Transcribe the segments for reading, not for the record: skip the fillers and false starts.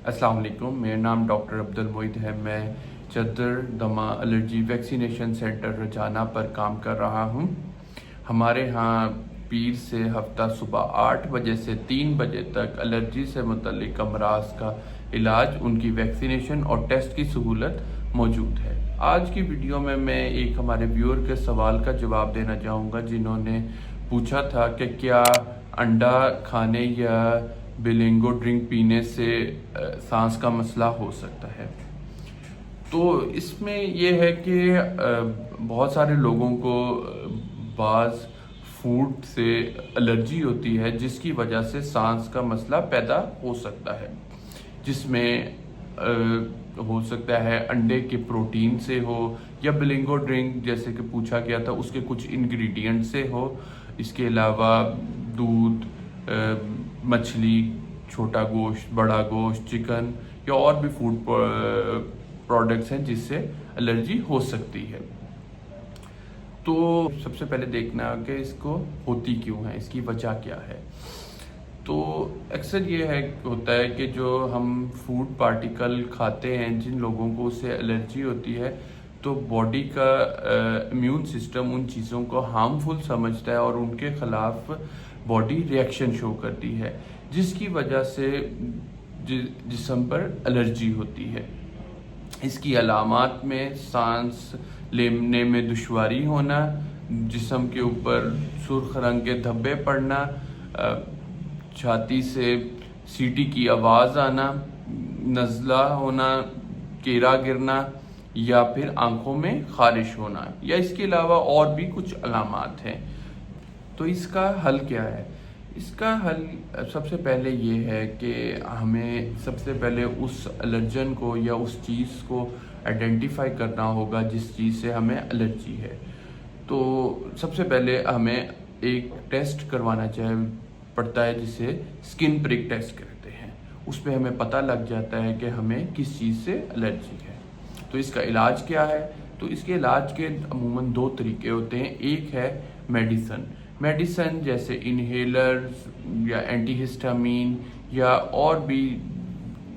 अस्सलाम वालेकुम, मेरा नाम डॉक्टर अब्दुल मोइद है। मैं चद्दर दमा एलर्जी वैक्सीनेशन सेंटर रजाना पर काम कर रहा हूँ। हमारे यहाँ पीर से हफ्ता सुबह 8 बजे से 3 बजे तक एलर्जी से मुतल्लिक अमराज का इलाज, उनकी वैक्सीनेशन और टेस्ट की सहूलत मौजूद है। आज की वीडियो में मैं एक हमारे व्यूअर के सवाल का जवाब देना चाहूँगा, जिन्होंने पूछा था कि क्या अंडा खाने या बिलिंगो ड्रिंक पीने से सांस का मसला हो सकता है। तो इसमें यह है कि बहुत सारे लोगों को बाज़ फूड से एलर्जी होती है, जिसकी वजह से सांस का मसला पैदा हो सकता है, जिसमें हो सकता है अंडे के प्रोटीन से हो या बिलिंगो ड्रिंक जैसे कि पूछा गया था उसके कुछ इंग्रेडिएंट से हो। इसके अलावा दूध, मछली, छोटा गोश्त, बड़ा गोश्त, चिकन या और भी फूड प्रोडक्ट्स हैं जिससे एलर्जी हो सकती है। तो सबसे पहले देखना कि इसको होती क्यों है, इसकी वजह क्या है। तो अक्सर ये होता है कि जो हम फूड पार्टिकल खाते हैं, जिन लोगों को उससे एलर्जी होती है, तो बॉडी का इम्यून सिस्टम उन चीज़ों को हार्मफुल समझता है और उनके खिलाफ बॉडी रिएक्शन शो करती है, जिसकी वजह से जिस्म पर एलर्जी होती है। इसकी अलामात में सांस लेने में दुश्वारी होना, जिस्म के ऊपर सुर्ख रंग के धब्बे पड़ना, छाती से सीटी की आवाज़ आना, नज़ला होना, केरा गिरना या फिर आंखों में खारिश होना, या इसके अलावा और भी कुछ अलामात हैं। तो इसका हल क्या है? इसका हल सबसे पहले ये है कि हमें सबसे पहले उस एलर्जन को या उस चीज़ को आइडेंटिफाई करना होगा जिस चीज़ से हमें एलर्जी है। तो सबसे पहले हमें एक टेस्ट करवाना पड़ता है जिसे स्किन प्रिक टेस्ट कहते हैं। उस पर हमें पता लग जाता है कि हमें किस चीज़ से एलर्जी है। तो इसका इलाज क्या है? तो इसके इलाज के अमूमन 2 तरीके होते हैं। एक है मेडिसन जैसे इनहेलर या एंटीहिस्टामीन या और भी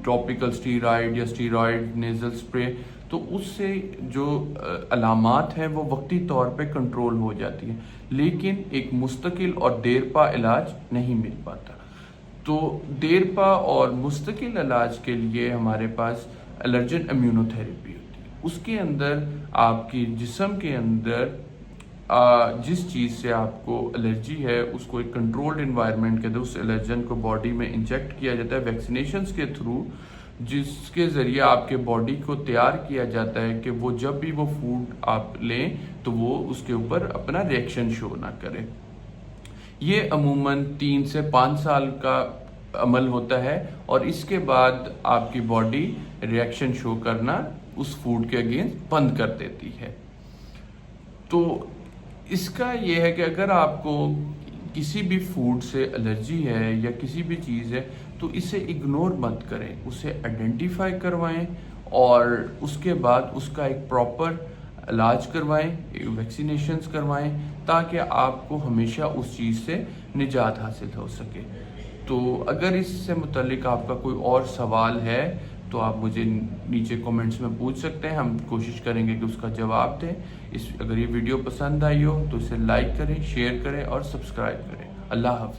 टॉपिकल स्टीरॉयड या स्टीरॉयड नेज़ल स्प्रे। तो उससे जो अलामात हैं वो वक्ती तौर पे कंट्रोल हो जाती है, लेकिन एक मुस्तकिल और देरपा इलाज नहीं मिल पाता। तो देरपा और मुस्तकिल इलाज के लिए हमारे पास एलर्जन इम्यूनोथेरेपी होती है। उसके अंदर आपकी जिस्म के अंदर जिस चीज़ से आपको एलर्जी है उसको एक कंट्रोल्ड इन्वायरमेंट के अंदर उस एलर्जन को बॉडी में इंजेक्ट किया जाता है वैक्सीनेशंस के थ्रू, जिसके ज़रिए आपके बॉडी को तैयार किया जाता है कि वो जब भी वो फूड आप लें तो वो उसके ऊपर अपना रिएक्शन शो ना करे। ये अमूमन 3 से 5 साल का अमल होता है और इसके बाद आपकी बॉडी रिएक्शन शो करना उस फूड के अगेंस्ट बंद कर देती है। तो इसका ये है कि अगर आपको किसी भी फूड से एलर्जी है या किसी भी चीज़ है तो इसे इग्नोर मत करें, उसे आइडेंटिफाई करवाएं और उसके बाद उसका एक प्रॉपर इलाज करवाएं, वैक्सीनेशंस करवाएं, ताकि आपको हमेशा उस चीज़ से निजात हासिल हो सके। तो अगर इससे मुतल्लिक आपका कोई और सवाल है तो आप मुझे नीचे कमेंट्स में पूछ सकते हैं, हम कोशिश करेंगे कि उसका जवाब दें। अगर ये वीडियो पसंद आई हो तो इसे लाइक करें, शेयर करें और सब्सक्राइब करें। अल्लाह हाफ़िज़।